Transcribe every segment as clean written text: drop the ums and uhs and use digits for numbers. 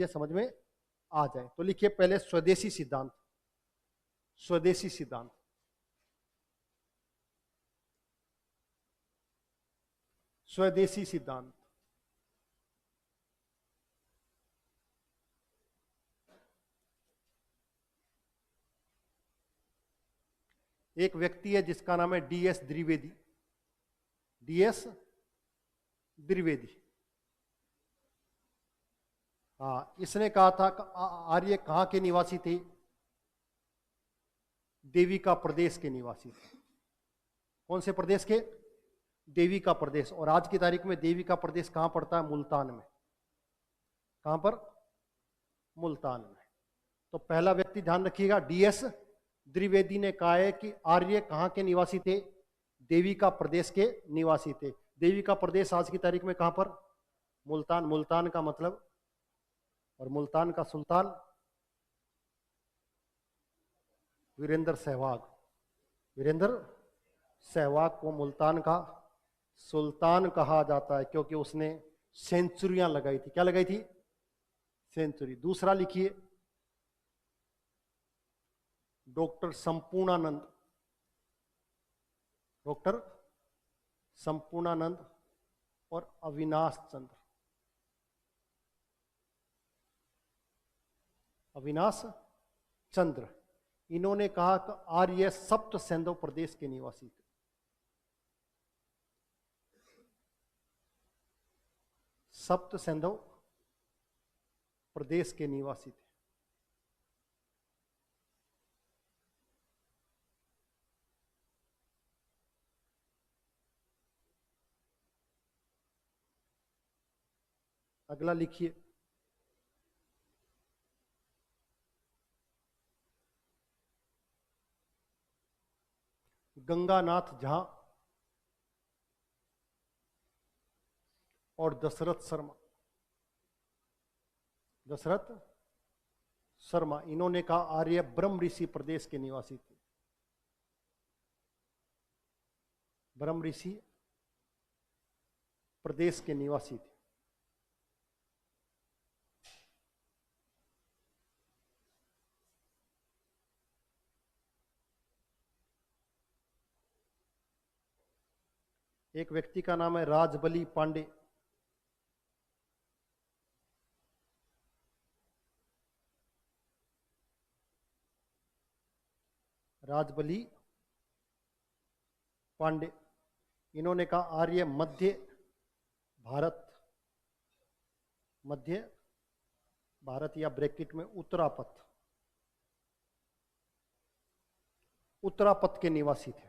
ये समझ में आ जाए। तो लिखिए पहले स्वदेशी सिद्धांत। स्वदेशी सिद्धांत, स्वदेशी सिद्धांत। एक व्यक्ति है जिसका नाम है डीएस द्विवेदी। डीएस द्विवेदी, हाँ, इसने कहा था आर्य कहां के निवासी थे? देविका प्रदेश के निवासी थे। कौन से प्रदेश के? देविका प्रदेश। और आज की तारीख में देविका प्रदेश कहां पड़ता है? मुल्तान में। कहां पर? मुल्तान में। तो पहला व्यक्ति ध्यान रखिएगा, डीएस द्विवेदी ने कहा है कि आर्य कहां के निवासी थे? देविका प्रदेश के निवासी थे। देविका प्रदेश आज की तारीख में कहां पर? मुल्तान। मुल्तान का मतलब, और मुल्तान का सुल्तान वीरेंद्र सहवाग। वीरेंद्र सहवाग को मुल्तान का सुल्तान कहा जाता है क्योंकि उसने सेंचुरियां लगाई थी। क्या लगाई थी? सेंचुरी। दूसरा लिखिए, डॉक्टर संपूर्णानंद। डॉक्टर संपूर्णानंद और अविनाश चंद्र। अविनाश चंद्र, इन्होंने कहा कि आर्य सप्त सैंधव प्रदेश के निवासी थे। सप्त सैंधव प्रदेश के निवासी थे। अगला लिखिए, गंगानाथ झा और दशरथ शर्मा। दशरथ शर्मा, इन्होंने कहा आर्य ब्रह्म ऋषि प्रदेश के निवासी थे। ब्रह्म ऋषि प्रदेश के निवासी थे। एक व्यक्ति का नाम है राजबली पांडे। राजबली पांडे, इन्होंने कहा आर्य मध्य भारत, मध्य भारत या ब्रैकेट में उत्तरापथ, उत्तरापथ के निवासी थे।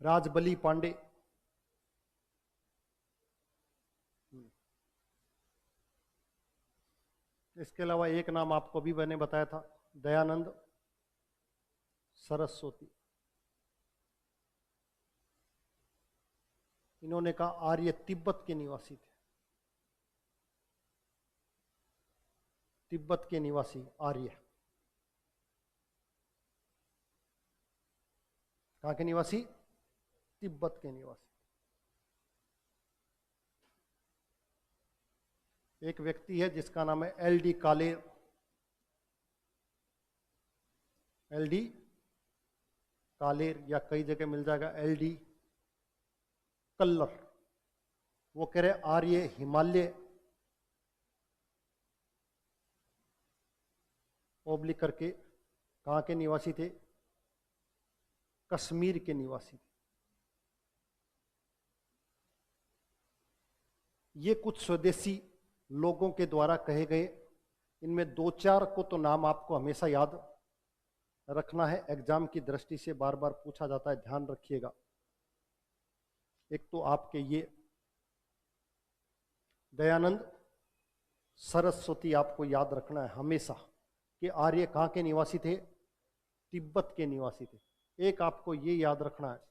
राजबली पांडे। इसके अलावा एक नाम आपको भी मैंने बताया था, दयानंद सरस्वती। इन्होंने कहा आर्य तिब्बत के निवासी थे। तिब्बत के निवासी आर्य। कहां के निवासी? तिब्बत के निवासी। एक व्यक्ति है जिसका नाम है एलडी कालेर। एलडी कालेर, या कई जगह मिल जाएगा एलडी कल्लर। वो कह रहे आर्य हिमालय ओब्लिक करके कहां के निवासी थे? कश्मीर के निवासी थे। ये कुछ स्वदेशी लोगों के द्वारा कहे गए, इनमें दो चार को तो नाम आपको हमेशा याद रखना है, एग्जाम की दृष्टि से बार बार पूछा जाता है, ध्यान रखिएगा। एक तो आपके ये दयानंद सरस्वती आपको याद रखना है हमेशा कि आर्य कहां के निवासी थे? तिब्बत के निवासी थे। एक आपको ये याद रखना है,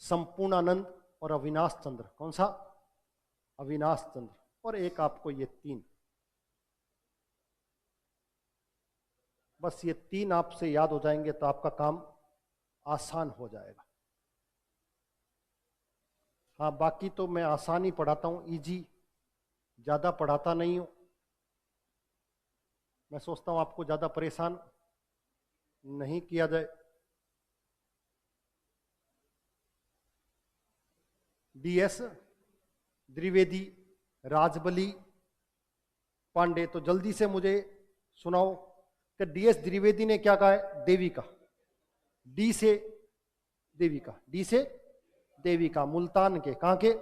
संपूर्णानंद और अविनाश चंद्र। कौन सा? अविनाश चंद्र। और एक आपको ये तीन, बस ये तीन आपसे याद हो जाएंगे तो आपका काम आसान हो जाएगा। हाँ, बाकी तो मैं आसान ही पढ़ाता हूँ, इजी, ज्यादा पढ़ाता नहीं हूँ। मैं सोचता हूँ आपको ज्यादा परेशान नहीं किया जाए। DS द्विवेदी, राजबली, पांडे, तो जल्दी से मुझे सुनाओ कि DS द्विवेदी ने क्या कहा है? देविका। डी से देविका, डी से देविका, मुल्तान के, कहां के?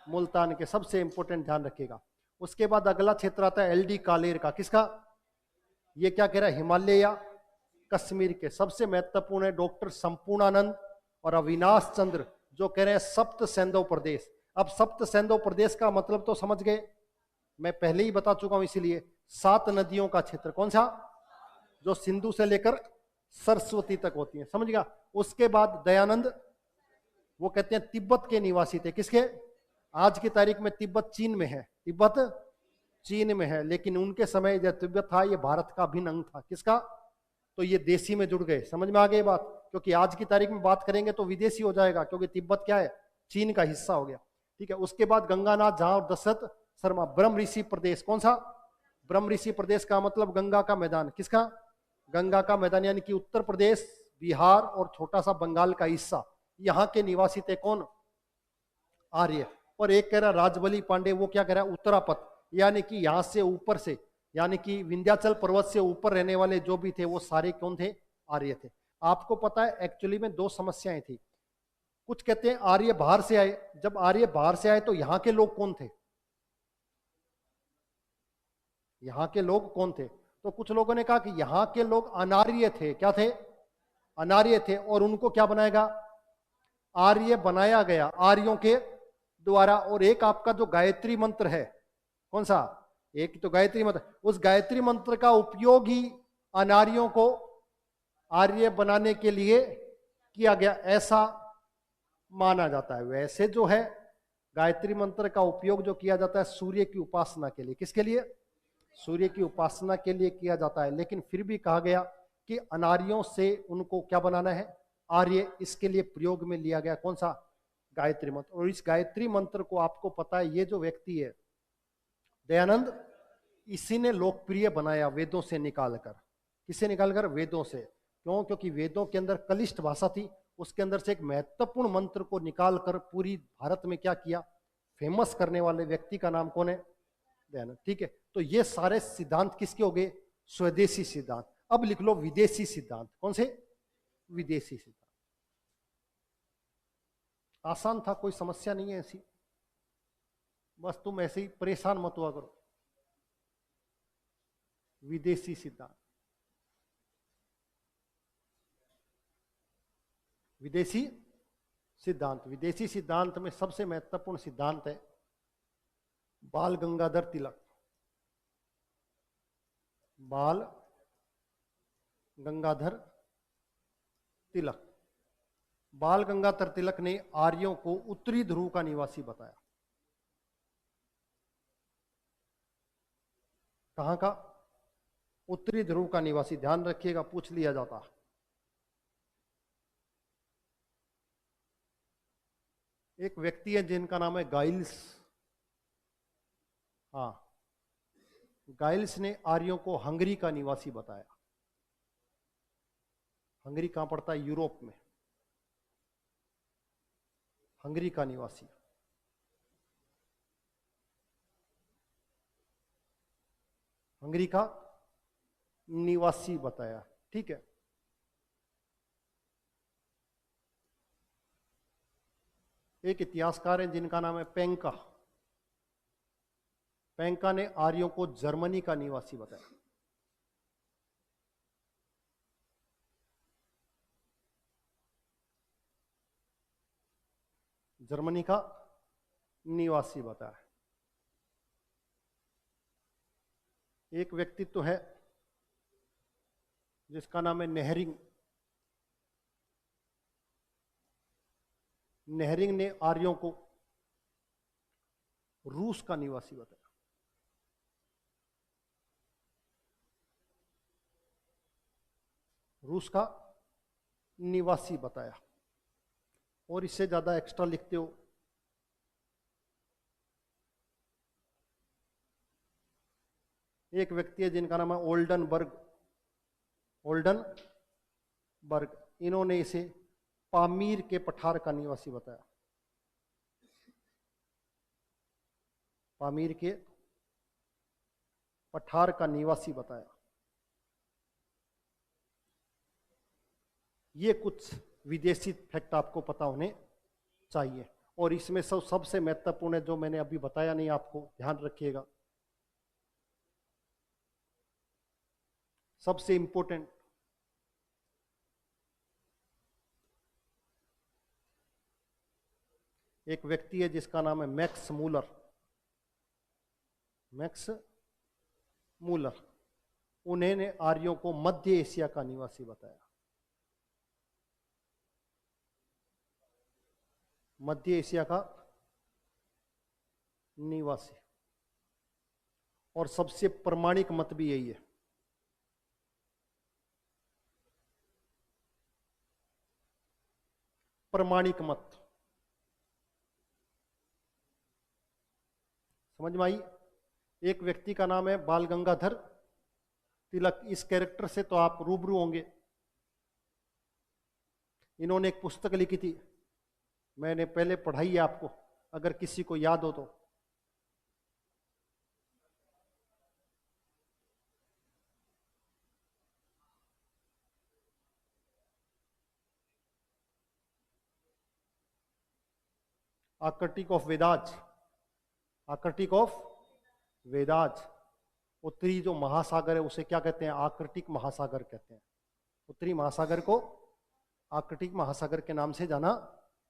मुल्तान के, सबसे इंपॉर्टेंट ध्यान रखिएगा। उसके बाद अगला क्षेत्र आता है LD कालेर का, किसका? ये क्या कह रहा है? हिमालय या कश्मीर के। सबसे महत्वपूर्ण है डॉक्टर संपूर्णानंद और अविनाश चंद्र, जो कह रहे हैं सप्त सैंधव प्रदेश। अब सप्त सैंधव प्रदेश का मतलब तो समझ गए, मैं पहले ही बता चुका हूं, इसीलिए 7 नदियों का क्षेत्र। कौन सा? जो सिंधु से लेकर सरस्वती तक होती है, समझ गया। उसके बाद दयानंद, वो कहते हैं तिब्बत के निवासी थे। किसके? आज की तारीख में तिब्बत चीन में है, तिब्बत चीन में है, लेकिन उनके समय जब तिब्बत था, ये भारत का अभिन्न अंग था। किसका? तो ये देशी में जुड़ गए। समझ में आ गई बात? क्योंकि आज की तारीख में बात करेंगे तो विदेशी हो जाएगा, क्योंकि तिब्बत क्या है? चीन का हिस्सा हो गया। ठीक है। उसके बाद गंगानाथ झा और दशरथ शर्मा, ब्रह्म ऋषि प्रदेश। कौन सा? ब्रह्म ऋषि प्रदेश का मतलब गंगा का मैदान। किसका? गंगा का मैदान, यानी कि उत्तर प्रदेश, बिहार और छोटा सा बंगाल का हिस्सा, यहाँ के निवासी थे। कौन? आर्य। और एक कह रहा राजबली पांडे, वो क्या कह रहा है? उत्तरापथ, यानी कि यहां से ऊपर से, यानी कि विंध्याचल पर्वत से ऊपर रहने वाले जो भी थे वो सारे कौन थे? आर्य थे। आपको पता है एक्चुअली में 2 समस्याएं थी। कुछ कहते हैं आर्य बाहर से आए। जब आर्य बाहर से आए तो यहाँ के लोग कौन थे? यहाँ के लोग कौन थे? तो कुछ लोगों ने कहा कि यहाँ के लोग अनार्य थे। क्या थे? अनार्य थे, और उनको क्या बनाएगा? आर्य बनाया गया आर्यों के द्वारा। और एक आपका जो गायत्री मंत्र है, कौन सा? एक तो गायत्री मंत्र, उस गायत्री मंत्र का उपयोग ही अनार्यों को आर्य बनाने के लिए किया गया, ऐसा माना जाता है। वैसे जो है गायत्री मंत्र का उपयोग जो किया जाता है सूर्य की उपासना के लिए। किसके लिए? सूर्य की उपासना के लिए किया जाता है, लेकिन फिर भी कहा गया कि अनार्यों से उनको क्या बनाना है? आर्य। इसके लिए प्रयोग में लिया गया कौन सा? गायत्री मंत्र। और इस गायत्री मंत्र को आपको पता है, ये जो व्यक्ति है दयानंद, इसी ने लोकप्रिय बनाया वेदों से निकालकर। किसे निकालकर? वेदों से। क्यों? क्योंकि वेदों के अंदर कलिष्ठ भाषा थी, उसके अंदर से एक महत्वपूर्ण मंत्र को निकालकर पूरी भारत में क्या किया? फेमस करने वाले व्यक्ति का नाम कौन है? दयानंद। ठीक है। तो ये सारे सिद्धांत किसके हो गए? स्वदेशी सिद्धांत। अब लिख लो विदेशी सिद्धांत। कौन से? विदेशी सिद्धांत। आसान था, कोई समस्या नहीं है ऐसी, बस तुम ऐसे ही परेशान मत हुआ करो। विदेशी सिद्धांत, विदेशी सिद्धांत। विदेशी सिद्धांत में सबसे महत्वपूर्ण सिद्धांत है बाल गंगाधर तिलक। बाल गंगाधर तिलक। बाल गंगाधर तिलक ने आर्यों को उत्तरी ध्रुव का निवासी बताया। कहां का? उत्तरी ध्रुव का निवासी। ध्यान रखिएगा, पूछ लिया जाता। एक व्यक्ति है जिनका नाम है गाइल्स। हाँ, गाइल्स ने आर्यों को हंगरी का निवासी बताया। हंगरी कहां पड़ता है? यूरोप में। हंगरी का निवासी, हंगरी का निवासी बताया। ठीक है। एक इतिहासकार है जिनका नाम है पेंका। पेंका ने आर्यों को जर्मनी का निवासी बताया। जर्मनी का निवासी बताया। एक व्यक्तित्व है जिसका नाम है नेहरिंग। नेहरिंग ने आर्यों को रूस का निवासी बताया। रूस का निवासी बताया। और इससे ज्यादा एक्स्ट्रा लिखते हो एक व्यक्ति है जिनका नाम है ओल्डनबर्ग, ओल्डनबर्ग, इन्होंने इसे पामीर के पठार का निवासी बताया। पामीर के पठार का निवासी बताया। ये कुछ विदेशी फैक्ट आपको पता होने चाहिए, और इसमें सबसे महत्वपूर्ण है जो मैंने अभी बताया नहीं, आपको ध्यान रखिएगा। सबसे इंपॉर्टेंट, एक व्यक्ति है जिसका नाम है मैक्स मूलर। मैक्स मूलर, उन्होंने आर्यों को मध्य एशिया का निवासी बताया। मध्य एशिया का निवासी, और सबसे प्रमाणिक मत भी यही है। प्रमाणिक मत समझ में आई। एक व्यक्ति का नाम है बाल गंगाधर तिलक। इस कैरेक्टर से तो आप रूबरू होंगे। इन्होंने एक पुस्तक लिखी थी, मैंने पहले पढ़ाई है आपको, अगर किसी को याद हो तो। Arctic of Vedas, Arctic of Vedas. उत्तरी जो महासागर है उसे क्या कहते हैं? आर्कटिक महासागर कहते हैं। उत्तरी महासागर को आर्कटिक महासागर के नाम से जाना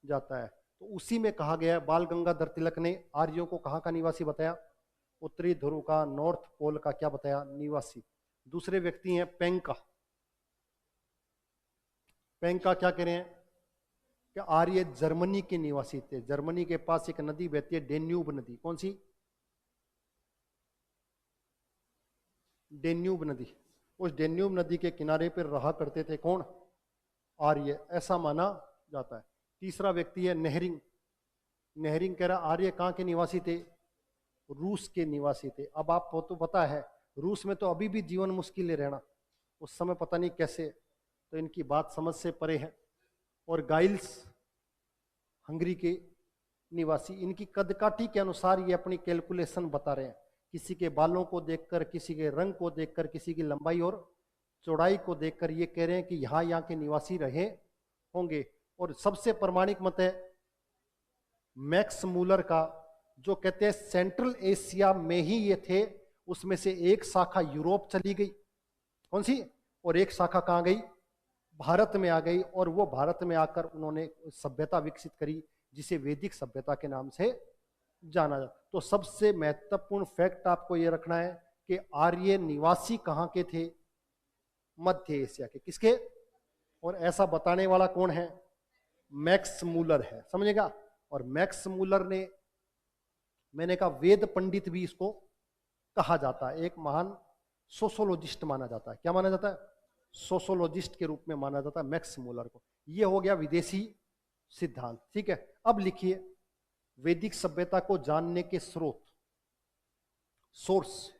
जाता है। तो उसी में कहा गया है, बाल गंगाधर तिलक ने आर्यों को कहाँ का निवासी बताया? उत्तरी ध्रुव का, नॉर्थ पोल का क्या बताया? निवासी। दूसरे व्यक्ति हैं पेंका। पेंका क्या कह रहे हैं कि आर्य जर्मनी के निवासी थे। जर्मनी के पास एक नदी बहती है, डेन्यूब नदी। कौन सी? डेन्यूब नदी। उस डेन्यूब नदी के किनारे पर रहा करते थे कौन? आर्य, ऐसा माना जाता है। तीसरा व्यक्ति है नेहरिंग। नेहरिंग कह रहा आर्य कहाँ के निवासी थे? रूस के निवासी थे। अब आपको तो पता है रूस में तो अभी भी जीवन मुश्किल है रहना, उस समय पता नहीं कैसे, तो इनकी बात समझ से परे है। और गाइल्स हंगरी के निवासी, इनकी कदकाठी के अनुसार ये अपनी कैलकुलेशन बता रहे हैं। किसी के बालों को देखकर, किसी के रंग को देखकर, किसी की लंबाई और चौड़ाई को देखकर ये कह रहे हैं कि यहाँ के निवासी रहे होंगे। और सबसे प्रमाणिक मत है मैक्स मूलर का, जो कहते हैं सेंट्रल एशिया में ही ये थे। उसमें से एक शाखा यूरोप चली गई, कौन सी? और एक शाखा कहाँ गई? भारत में आ गई। और वो भारत में आकर उन्होंने सभ्यता विकसित करी जिसे वैदिक सभ्यता के नाम से जाना जाता। तो सबसे महत्वपूर्ण फैक्ट आपको ये रखना है कि आर्य निवासी कहाँ के थे? मध्य एशिया के। किसके? और ऐसा बताने वाला कौन है? मैक्स मूलर है, समझेगा। और मैक्स मूलर ने, मैंने कहा वेद पंडित भी इसको कहा जाता है। एक महान सोशोलॉजिस्ट माना जाता है। क्या माना जाता है? सोशोलॉजिस्ट के रूप में माना जाता है मैक्स मूलर को। ये हो गया विदेशी सिद्धांत, ठीक है। अब लिखिए वैदिक सभ्यता को जानने के स्रोत, सोर्स।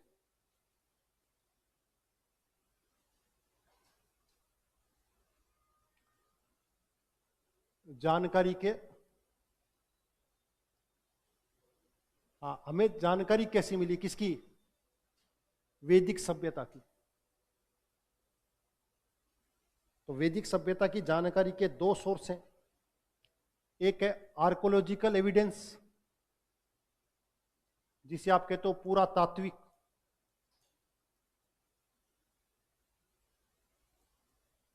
जानकारी के, हाँ, हमें जानकारी कैसी मिली? किसकी? वैदिक सभ्यता की। तो वैदिक सभ्यता की जानकारी के दो सोर्स हैं। एक है आर्कोलॉजिकल एविडेंस, जिसे आप कहते हो पुरातात्विक।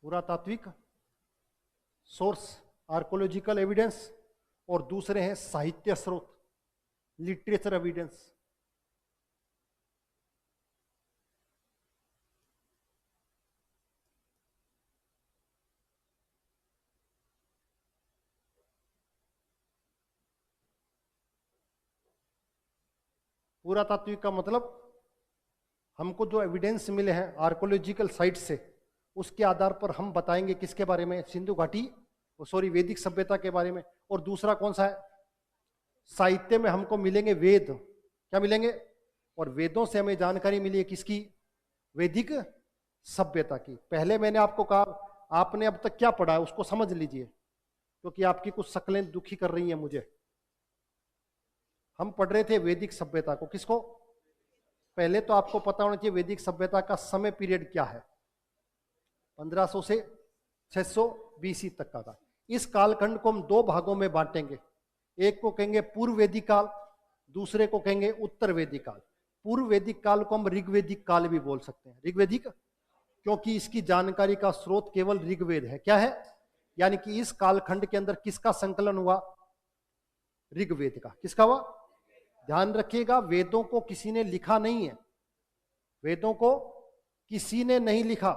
पुरातात्विक सोर्स, आर्कोलॉजिकल एविडेंस। और दूसरे हैं साहित्य स्रोत, लिटरेचर एविडेंस। पुरातात्विक का मतलब हमको जो एविडेंस मिले हैं आर्कोलॉजिकल साइट से, उसके आधार पर हम बताएंगे किसके बारे में? सिंधु घाटी, सॉरी, वैदिक सभ्यता के बारे में। और दूसरा कौन सा है? साहित्य में हमको मिलेंगे वेद। क्या मिलेंगे? और वेदों से हमें जानकारी मिली है किसकी? वैदिक सभ्यता की। पहले मैंने आपको कहा, आपने अब तक क्या पढ़ा है उसको समझ लीजिए, क्योंकि आपकी कुछ शक्लें दुखी कर रही हैं मुझे। हम पढ़ रहे थे वैदिक सभ्यता को, किसको? पहले तो आपको पता होना चाहिए वैदिक सभ्यता का समय पीरियड क्या है। 1500 से 600 BC तक का था। इस कालखंड को हम दो भागों में बांटेंगे, एक को कहेंगे पूर्व वैदिक काल, दूसरे को कहेंगे उत्तर वैदिक काल। पूर्व वैदिक काल को हम ऋग्वैदिक काल भी बोल सकते हैं। ऋग्वैदिक क्योंकि इसकी जानकारी का स्रोत केवल ऋग्वेद है। क्या है? यानी कि इस कालखंड के अंदर किसका संकलन हुआ? ऋग्वेद का। किसका हुआ? ध्यान रखिएगा, वेदों को किसी ने लिखा नहीं है, वेदों को किसी ने नहीं लिखा।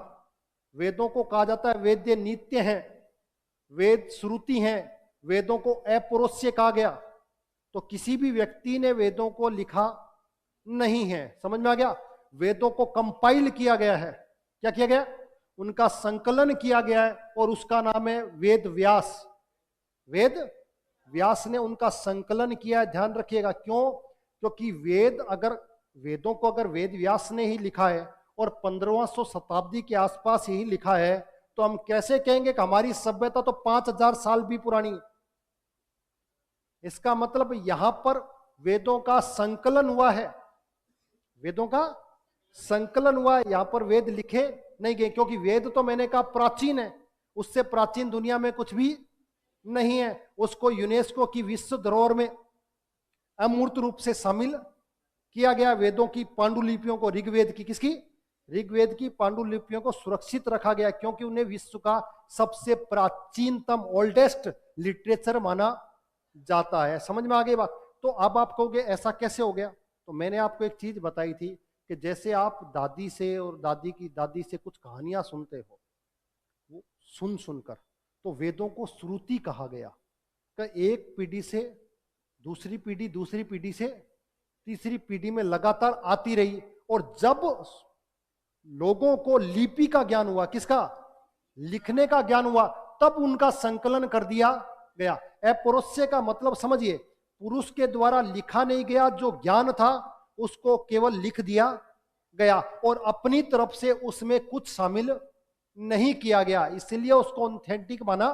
वेदों को कहा जाता है वेद्य नित्य हैं, वेद श्रुति हैं, वेदों को अपौरुषेय कहा गया। तो किसी भी व्यक्ति ने वेदों को लिखा नहीं है। समझ में आ गया? वेदों को कंपाइल किया गया है। क्या किया गया? उनका संकलन किया गया है और उसका नाम है वेद व्यास। वेद व्यास ने उनका संकलन किया है। ध्यान रखिएगा, क्यों? क्योंकि वेदों को अगर वेद व्यास ने ही लिखा है और 1500 शताब्दी के आसपास ही लिखा है, तो हम कैसे कहेंगे कि हमारी सभ्यता तो 5000 साल भी पुरानी है? इसका मतलब यहां पर वेदों का संकलन हुआ है, वेदों का संकलन हुआ है। यहां पर वेद लिखे नहीं गए, क्योंकि वेद तो मैंने कहा प्राचीन है, उससे प्राचीन दुनिया में कुछ भी नहीं है। उसको यूनेस्को की विश्व धरोहर में अमूर्त रूप से शामिल किया गया। वेदों की पांडुलिपियों को, ऋग्वेद की, किसकी? ऋग्वेद की पांडुलिपियों को सुरक्षित रखा गया, क्योंकि उन्हें विश्व का सबसे प्राचीनतम ओल्डेस्ट लिटरेचर माना जाता है। समझ में आ गई बात? तो अब आप कहोगे ऐसा कैसे हो गया? तो मैंने आपको एक चीज बताई थी कि जैसे आप दादी से और दादी की दादी से कुछ कहानियां सुनते हो, वो सुन सुनकर, तो वेदों को श्रुति कहा गया कि एक पीढ़ी से दूसरी पीढ़ी, दूसरी पीढ़ी से तीसरी पीढ़ी में लगातार आती रही। और जब लोगों को लिपि का ज्ञान हुआ, किसका? लिखने का ज्ञान हुआ, तब उनका संकलन कर दिया गया। अपौरुषेय का मतलब समझिए, पुरुष के द्वारा लिखा नहीं गया, जो ज्ञान था उसको केवल लिख दिया गया और अपनी तरफ से उसमें कुछ शामिल नहीं किया गया, इसलिए उसको ऑथेंटिक माना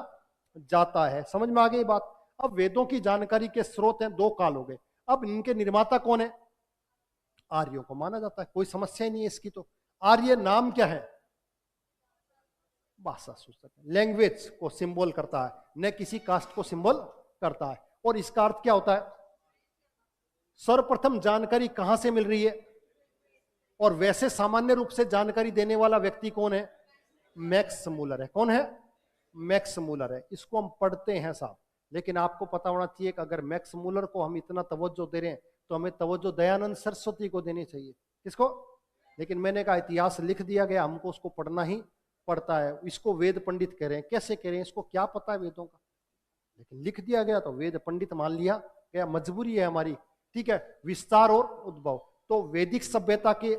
जाता है। समझ में आ गई बात? अब वेदों की जानकारी के स्रोत हैं, दो काल हो गए। अब इनके निर्माता कौन है? आर्यों को माना जाता है, कोई समस्या ही नहीं है इसकी। तो आर्य नाम क्या है? भाषा सूचक, लैंग्वेज को सिंबल करता है, न किसी कास्ट को सिंबल करता है। और इसका अर्थ क्या होता है? सर्वप्रथम जानकारी कहां से मिल रही है? और वैसे सामान्य रूप से जानकारी देने वाला व्यक्ति कौन है? मैक्स मूलर है। कौन है? मैक्स मूलर है। इसको हम पढ़ते हैं साहब, लेकिन आपको पता होना चाहिए कि अगर मैक्स मूलर को हम इतना तवज्जो दे रहे हैं, तो हमें तवज्जो दयानंद सरस्वती को देनी चाहिए। किसको? लेकिन मैंने कहा इतिहास लिख दिया गया, हमको उसको पढ़ना ही पड़ता है। इसको वेद पंडित कह रहे हैं, कैसे कह रहे हैं? इसको क्या पता है वेदों का? लेकिन लिख दिया गया तो वेद पंडित मान लिया गया, मजबूरी है हमारी। ठीक है, विस्तार और उद्भव। तो वैदिक सभ्यता के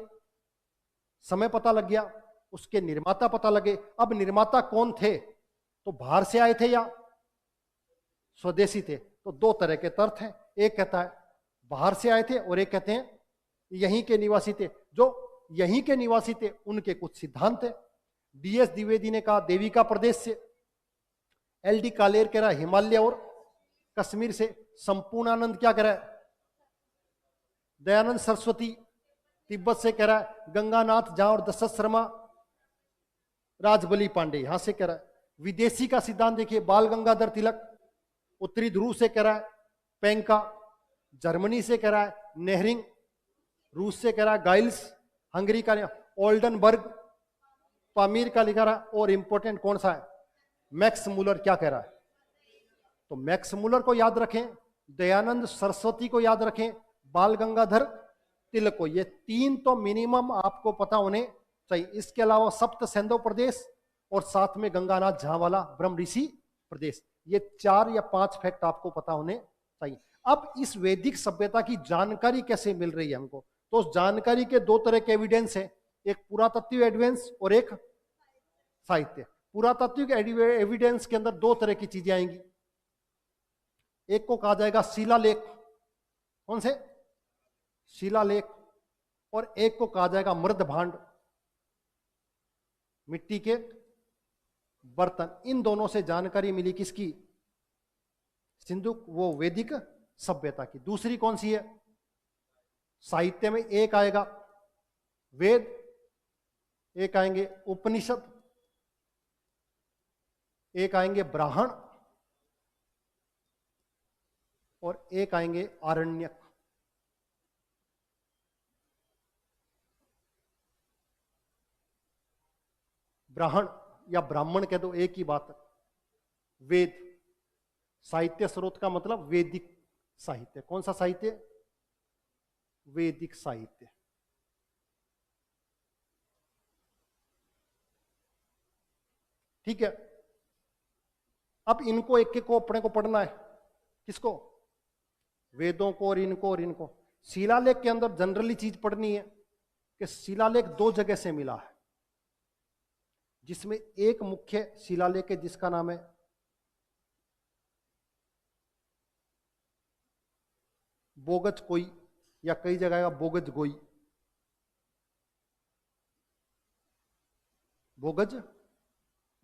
समय पता लग गया, उसके निर्माता पता लगे। अब निर्माता कौन थे? तो बाहर से आए थे या स्वदेशी थे? तो दो तरह के तर्क हैं, एक कहता है बाहर से आए थे और एक कहते हैं यहीं के निवासी थे। जो यहीं के निवासी थे उनके कुछ सिद्धांत है। DS द्विवेदी ने कहा देविका प्रदेश से, LD कालेर कह रहा है हिमालय और कश्मीर से, संपूर्णानंद क्या कह रहा है? दयानंद सरस्वती तिब्बत से कह रहा है, गंगानाथ झा और दशरथ शर्मा राजबली पांडे यहां से कह रहा है। विदेशी का सिद्धांत देखिए, बाल गंगाधर तिलक उत्तरी ध्रुव से कह रहा है, पेंका जर्मनी से कह रहा है, नेहरिंग रूस से कह रहा है, गाइल्स हंगरी का, ओल्डनबर्ग पामीर का लिखा रहा है। और इंपॉर्टेंट कौन सा है? मैक्स मूलर क्या कह रहा है? तो मैक्स मूलर को याद रखें, दयानंद सरस्वती को याद रखें, बाल गंगाधर तिलक को। ये तीन तो मिनिमम आपको पता होने चाहिए। इसके अलावा सप्त सिंधु प्रदेश और साथ में गंगानाथ झा वाला ब्रह्म ऋषि प्रदेश, ये 4 या 5 फैक्ट आपको पता होने चाहिए। अब इस वैदिक सभ्यता की जानकारी कैसे मिल रही है हमको? तो उस जानकारी के दो तरह के एविडेंस हैं, एक पुरातात्विक एविडेंस और एक साहित्य। पुरातात्विक एविडेंस के अंदर दो तरह की चीजें आएंगी। एक को कहा जाएगा शिलालेख। कौन से? शिलालेख। और एक को कहा जाएगा मृद भांड, मिट्टी के बर्तन। इन दोनों से जानकारी मिली किसकी? सिंधु वो वैदिक सभ्यता की। दूसरी कौन सी है? साहित्य में एक आएगा वेद, एक आएंगे उपनिषद, एक आएंगे ब्राह्मण और एक आएंगे आरण्यक। ब्राह्मण या ब्राह्मण कह दो, एक ही बात है। वेद साहित्य स्रोत का मतलब वैदिक साहित्य। कौन सा साहित्य? वैदिक साहित्य। ठीक है, अब इनको एक एक को अपने को पढ़ना है। किसको? वेदों को और इनको। शिलालेख के अंदर जनरली चीज पढ़नी है कि शिलालेख दो जगह से मिला है, जिसमें एक मुख्य शिलालेख है जिसका नाम है बोगज कोई, या कई जगह बोगज गोई। बोगज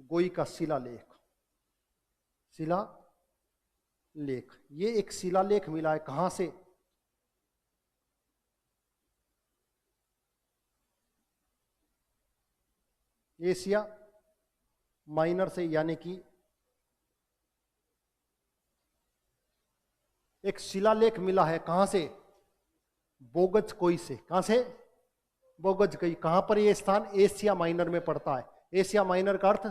गोई का शिलालेख, ये एक शिलालेख मिला है। कहां से? एशिया माइनर से, यानी कि एक शिलालेख मिला है। कहां से? बोगज कोई से। कहां से? बोगज कोई। कहां पर यह स्थान? एशिया माइनर में पड़ता है। एशिया माइनर का अर्थ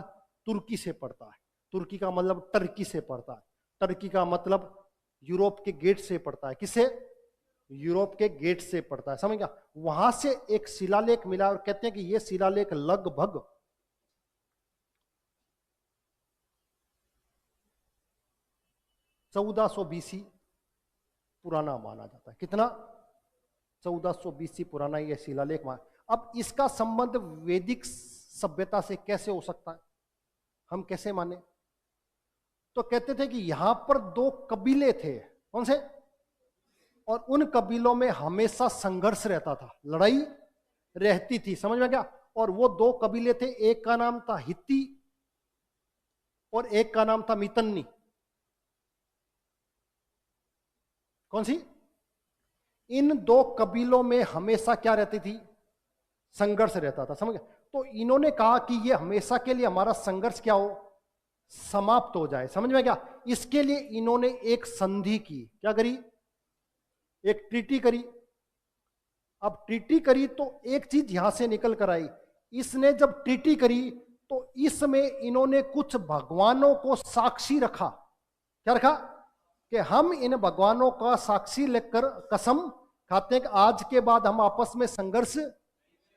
तुर्की से पड़ता है। तुर्की का मतलब टर्की से पड़ता है। टर्की का मतलब यूरोप के गेट से पड़ता है। किससे? यूरोप के गेट से पड़ता है। समझ गया? वहां से एक शिलालेख मिला और कहते हैं कि यह शिलालेख लगभग 1400 BC पुराना माना जाता है। कितना? 1400 BC पुराना यह शिलालेख माना। अब इसका संबंध वैदिक सभ्यता से कैसे हो सकता है? हम कैसे माने? तो कहते थे कि यहां पर दो कबीले थे। कौन से? और उन कबीलों में हमेशा संघर्ष रहता था, लड़ाई रहती थी। समझ में क्या? और वो दो कबीले थे, एक का नाम था हित्ती और एक का नाम था मितन्नी। कौन सी? इन दो कबीलों में हमेशा क्या रहती थी? संघर्ष रहता था। समझ गए? तो इन्होंने कहा कि ये हमेशा के लिए हमारा संघर्ष क्या हो? समाप्त हो जाए। समझ में क्या? इसके लिए इन्होंने एक संधि की। क्या करी? एक ट्रीटी करी। अब ट्रीटी करी तो एक चीज यहां से निकल कर आई। इसने जब ट्रीटी करी तो इसमें इन्होंने कुछ भगवानों को साक्षी रखा। क्या रखा? कि हम इन भगवानों का साक्षी लेकर कसम खाते हैं कि आज के बाद हम आपस में संघर्ष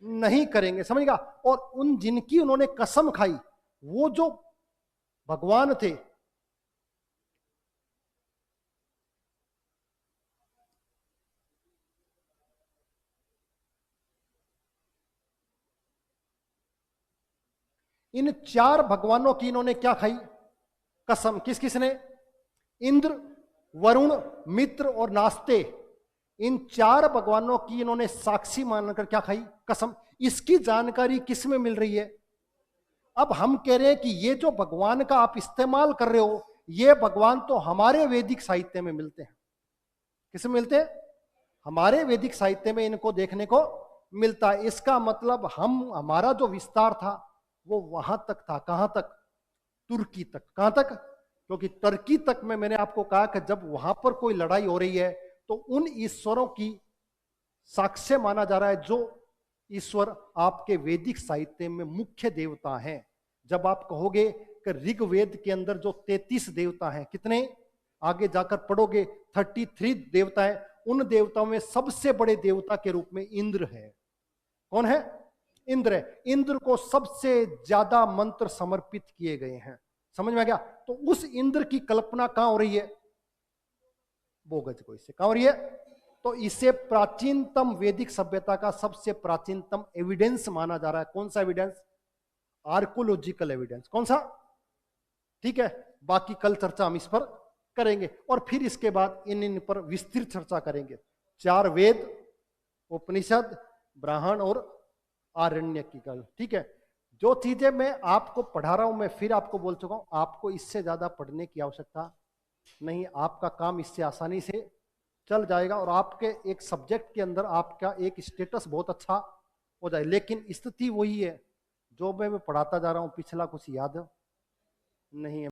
नहीं करेंगे। समझेगा? और उन जिनकी उन्होंने कसम खाई, वो जो भगवान थे, इन चार भगवानों की इन्होंने क्या खाई? कसम। किस किसने? इंद्र, वरुण, मित्र और नास्ते। इन चार भगवानों की इन्होंने साक्षी मानकर क्या खाई? कसम। इसकी जानकारी किस में मिल रही है? अब हम कह रहे हैं कि ये जो भगवान का आप इस्तेमाल कर रहे हो, ये भगवान तो हमारे वैदिक साहित्य में मिलते हैं। किस में मिलते हैं? हमारे वैदिक साहित्य में इनको देखने को मिलता है। इसका मतलब हमारा जो विस्तार था वो वहां तक था। कहां तक? तुर्की तक। कहां तक? क्योंकि तुर्की तक में मैंने आपको कहा कि जब वहां पर कोई लड़ाई हो रही है तो उन ईश्वरों की साक्ष्य माना जा रहा है जो ईश्वर आपके वैदिक साहित्य में मुख्य देवता हैं। जब आप कहोगे कि ऋग्वेद के अंदर जो 33 देवता हैं, कितने? आगे जाकर पढ़ोगे 33 देवता हैं। उन देवताओं में सबसे बड़े देवता के रूप में इंद्र है। कौन है? इंद्र है। इंद्र को सबसे ज्यादा मंत्र समर्पित किए गए हैं। समझ में आ गया? तो उस इंद्र की कल्पना कहां हो रही है? बोगज कोई से। कहां हो रही है? तो इसे प्राचीनतम वैदिक सभ्यता का सबसे प्राचीनतम एविडेंस माना जा रहा है। कौन सा एविडेंस? Archaeological evidence. कौन सा? ठीक है, बाकी कल चर्चा हम इस पर करेंगे और फिर इसके बाद इन पर विस्तृत चर्चा करेंगे। 4 वेद, उपनिषद, ब्राह्मण और आरण्य की गल, ठीक है। जो चीजें मैं आपको पढ़ा रहा हूं, मैं फिर आपको बोल चुका हूं, आपको इससे ज्यादा पढ़ने की आवश्यकता नहीं। आपका काम इससे आसानी से चल जाएगा और आपके एक सब्जेक्ट के अंदर आपका एक स्टेटस बहुत अच्छा हो जाए। लेकिन स्थिति वही है जो मैं पढ़ाता जा रहा हूं, पिछला कुछ याद नहीं है।